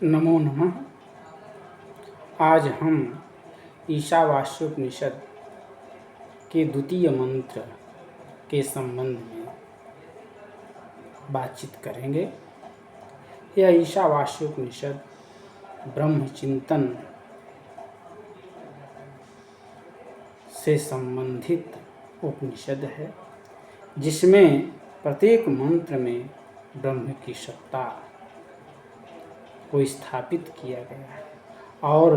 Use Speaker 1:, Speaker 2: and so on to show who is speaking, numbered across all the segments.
Speaker 1: नमो नमः। आज हम ईशावास्योपनिषद के द्वितीय मंत्र के संबंध में बातचीत करेंगे। यह ईशावास्योपनिषद ब्रह्म चिंतन से संबंधित उपनिषद है, जिसमें प्रत्येक मंत्र में ब्रह्म की सत्ता को स्थापित किया गया है। और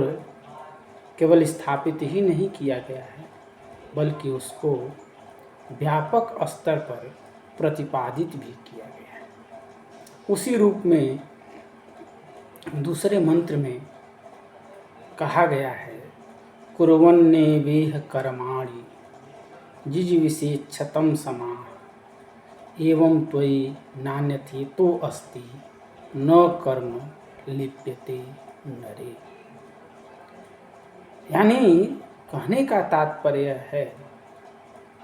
Speaker 1: केवल स्थापित ही नहीं किया गया है, बल्कि उसको व्यापक स्तर पर प्रतिपादित भी किया गया है। उसी रूप में दूसरे मंत्र में कहा गया है, कुर्वन्नेवेह कर्माणि जिजीविषेच्छतं समाः एवं त्वयि नान्यथेतो अस्ति न कर्म लिप्यते नरे। यानी कहने का तात्पर्य है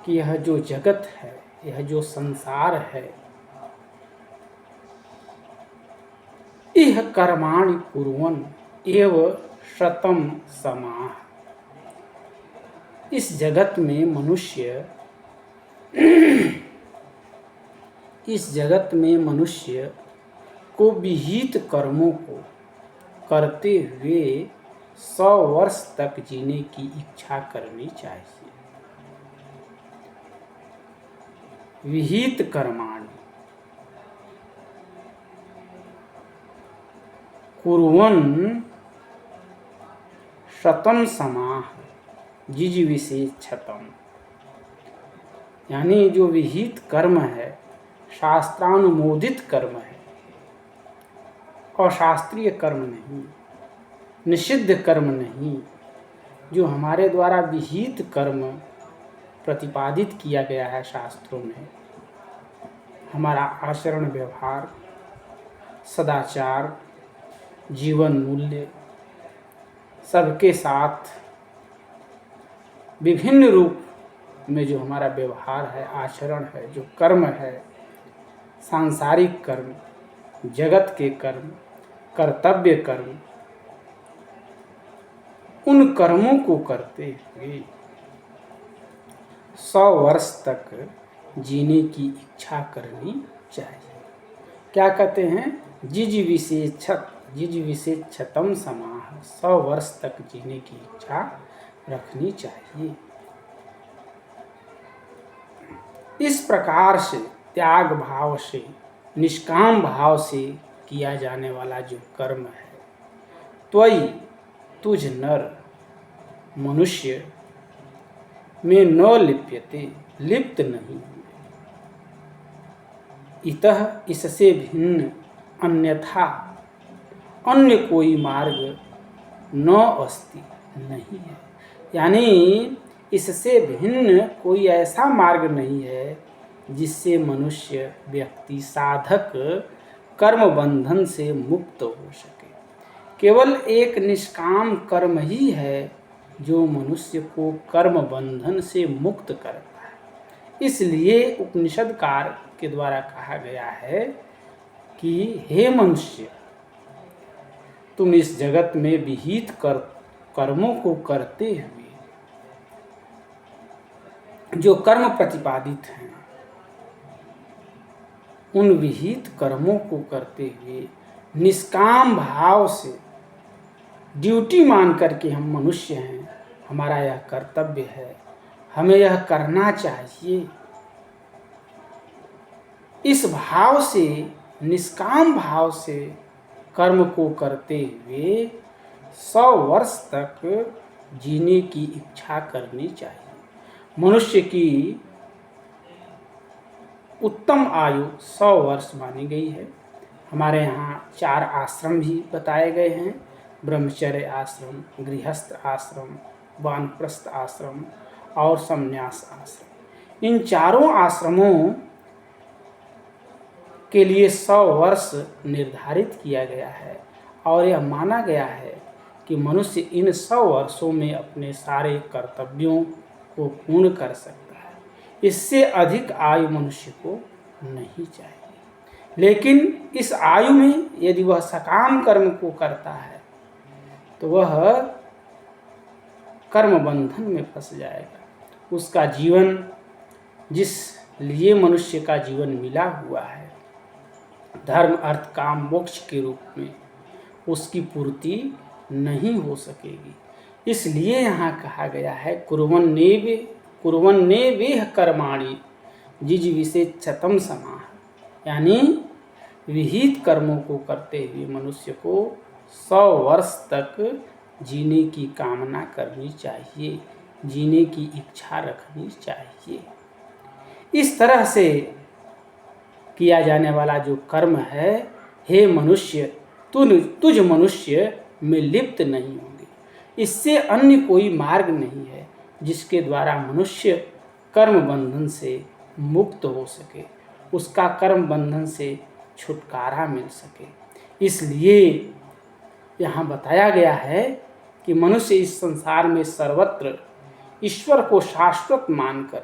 Speaker 1: कि यह जो जगत है, यह जो संसार है, इह कर्माणि कुर्वन् एव शतं समाः। इस जगत में मनुष्य को विहित कर्मों को करते हुए 100 वर्ष तक जीने की इच्छा करनी चाहिए। विहित कर्माणि कुर्वन् शतं समाः जिजीविषेच्छतं। यानी जो विहित कर्म है, शास्त्रानुमोदित कर्म है, अशास्त्रीय कर्म नहीं, निषिद्ध कर्म नहीं, जो हमारे द्वारा विहित कर्म प्रतिपादित किया गया है शास्त्रों में, हमारा आचरण व्यवहार, सदाचार, जीवन मूल्य, सबके साथ विभिन्न रूप में जो हमारा व्यवहार है, आचरण है, जो कर्म है, सांसारिक कर्म, जगत के कर्म, कर्तव्य कर्म, उन कर्मों को करते हुए 100 वर्ष तक जीने की इच्छा करनी चाहिए। क्या कहते हैं? जिजीविषेच्छतं समाः। 100 वर्ष तक जीने की इच्छा रखनी चाहिए। इस प्रकार से त्याग भाव से, निष्काम भाव से किया जाने वाला जो कर्म है, त्वयि तुझ नर मनुष्य में न लिप्यते, लिप्त नहीं, इतः इससे भिन्न अन्यथा अन्य कोई मार्ग न अस्ति, नहीं है। यानी इससे भिन्न कोई ऐसा मार्ग नहीं है जिससे मनुष्य, व्यक्ति, साधक कर्म बंधन से मुक्त हो सके। केवल एक निष्काम कर्म ही है जो मनुष्य को कर्म बंधन से मुक्त करता है। इसलिए उपनिषदकार के द्वारा कहा गया है कि हे मनुष्य, तुम इस जगत में विहित कर्मों को करते हुए, जो कर्म प्रतिपादित हैं, उन विहित कर्मों को करते हुए निष्काम भाव से, ड्यूटी मान करके हम मनुष्य हैं, हमारा यह कर्तव्य है, हमें यह करना चाहिए, इस भाव से, निष्काम भाव से कर्म को करते हुए 100 वर्ष तक जीने की इच्छा करनी चाहिए। मनुष्य की उत्तम आयु 100 वर्ष मानी गई है। हमारे यहाँ 4 आश्रम भी बताए गए हैं, ब्रह्मचर्य आश्रम, गृहस्थ आश्रम, वानप्रस्थ आश्रम और संन्यास आश्रम। इन चारों आश्रमों के लिए 100 वर्ष निर्धारित किया गया है और यह माना गया है कि मनुष्य इन 100 वर्षों में अपने सारे कर्तव्यों को पूर्ण कर सकता है। इससे अधिक आयु मनुष्य को नहीं चाहिए। लेकिन इस आयु में यदि वह सकाम कर्म को करता है तो वह कर्म बंधन में फंस जाएगा। उसका जीवन, जिस लिए मनुष्य का जीवन मिला हुआ है धर्म अर्थ काम मोक्ष के रूप में, उसकी पूर्ति नहीं हो सकेगी। इसलिए यहाँ कहा गया है कुर्वन्नेवेह कर्माणि जिज विषेच्छतम समाह, यानी विहित कर्मों को करते हुए मनुष्य को 100 वर्ष तक जीने की कामना करनी चाहिए, जीने की इच्छा रखनी चाहिए। इस तरह से किया जाने वाला जो कर्म है, हे मनुष्य तुझ मनुष्य में लिप्त नहीं होंगे। इससे अन्य कोई मार्ग नहीं है जिसके द्वारा मनुष्य कर्म बंधन से मुक्त हो सके, उसका कर्म बंधन से छुटकारा मिल सके। इसलिए यहाँ बताया गया है कि मनुष्य इस संसार में सर्वत्र ईश्वर को शाश्वत मानकर,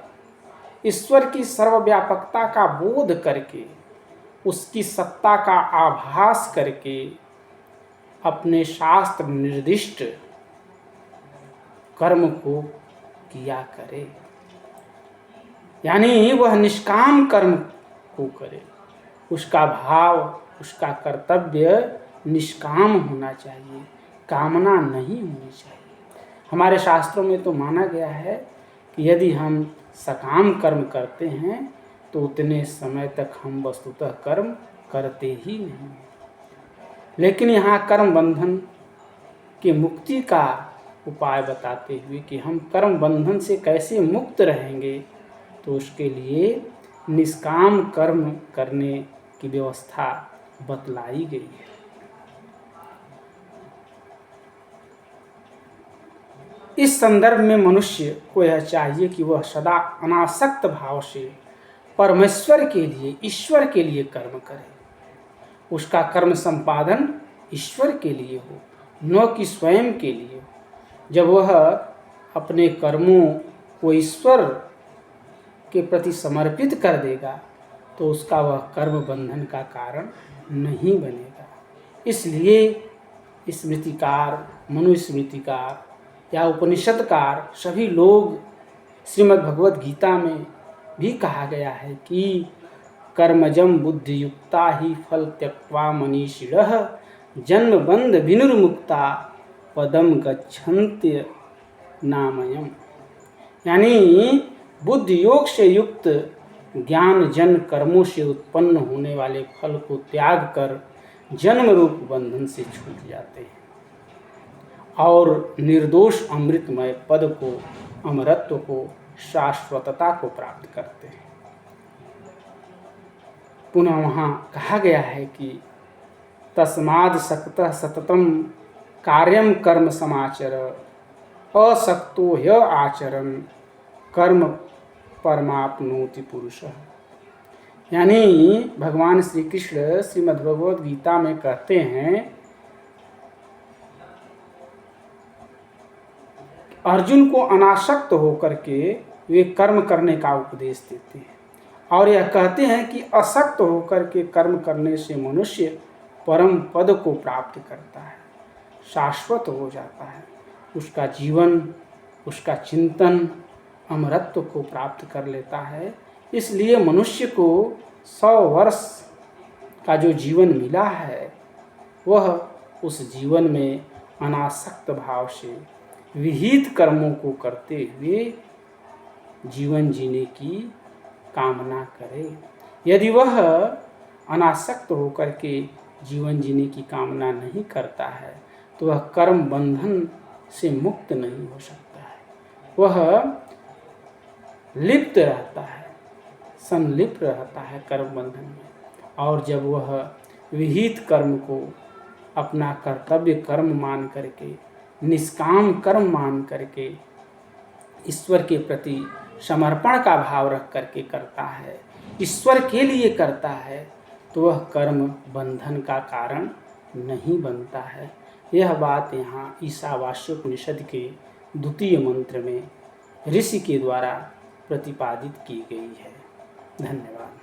Speaker 1: ईश्वर की सर्वव्यापकता का बोध करके, उसकी सत्ता का आभास करके अपने शास्त्र निर्दिष्ट कर्म को किया करे, यानी वह निष्काम कर्म को करे। उसका भाव, उसका कर्तव्य निष्काम होना चाहिए, कामना नहीं होनी चाहिए। हमारे शास्त्रों में तो माना गया है कि यदि हम सकाम कर्म करते हैं तो उतने समय तक हम वस्तुतः कर्म करते ही नहीं। लेकिन यहाँ कर्म बंधन की मुक्ति का उपाय बताते हुए कि हम कर्म बंधन से कैसे मुक्त रहेंगे, तो उसके लिए निष्काम कर्म करने की व्यवस्था बतलाई गई है। इस संदर्भ में मनुष्य को यह चाहिए कि वह सदा अनासक्त भाव से परमेश्वर के लिए, ईश्वर के लिए कर्म करे। उसका कर्म संपादन ईश्वर के लिए हो, न कि स्वयं के लिए हो। जब वह अपने कर्मों को ईश्वर के प्रति समर्पित कर देगा तो उसका वह कर्म बंधन का कारण नहीं बनेगा। इसलिए स्मृतिकार, मनुस्मृतिकार या उपनिषदकार सभी लोग, श्रीमद् भगवद गीता में भी कहा गया है कि कर्मजम बुद्धियुक्ता ही फल त्यक्त्वा मनीषिणः जन्म बंध विनिर्मुक्ता पदम गच्छन्ति नामयम्, यानी बुद्धि योग से युक्त ज्ञान जन कर्मों से उत्पन्न होने वाले फल को त्याग कर जन्म रूप बंधन से छूट जाते हैं और निर्दोष अमृतमय पद को, अमरत्व को, शाश्वतता को प्राप्त करते हैं। पुनः वहाँ कहा गया है कि तस्माद् सक्तः सततम कार्यम कर्म समाचर असक्तो ह्य आचरण कर्म परमाप्नोति पुरुषः, यानी भगवान श्री कृष्ण श्रीमद् भगवद गीता में कहते हैं, अर्जुन को अनासक्त होकर के वे कर्म करने का उपदेश देते हैं और यह कहते हैं कि असक्त होकर के कर्म करने से मनुष्य परम पद को प्राप्त करता है, शाश्वत हो जाता है, उसका जीवन, उसका चिंतन अमरत्व को प्राप्त कर लेता है। इसलिए मनुष्य को 100 वर्ष का जो जीवन मिला है वह उस जीवन में अनासक्त भाव से विहित कर्मों को करते हुए जीवन जीने की कामना करे। यदि वह अनासक्त होकर के जीवन जीने की कामना नहीं करता है तो वह कर्म बंधन से मुक्त नहीं हो सकता है, वह लिप्त रहता है, संलिप्त रहता है कर्म बंधन में। और जब वह विहित कर्म को अपना कर्तव्य कर्म मान करके, निष्काम कर्म मान करके ईश्वर के प्रति समर्पण का भाव रख करके करता है, ईश्वर के लिए करता है, तो वह कर्म बंधन का कारण नहीं बनता है। यह बात यहाँ ईशावास्योपनिषद के 2 मंत्र में ऋषि के द्वारा प्रतिपादित की गई है। धन्यवाद।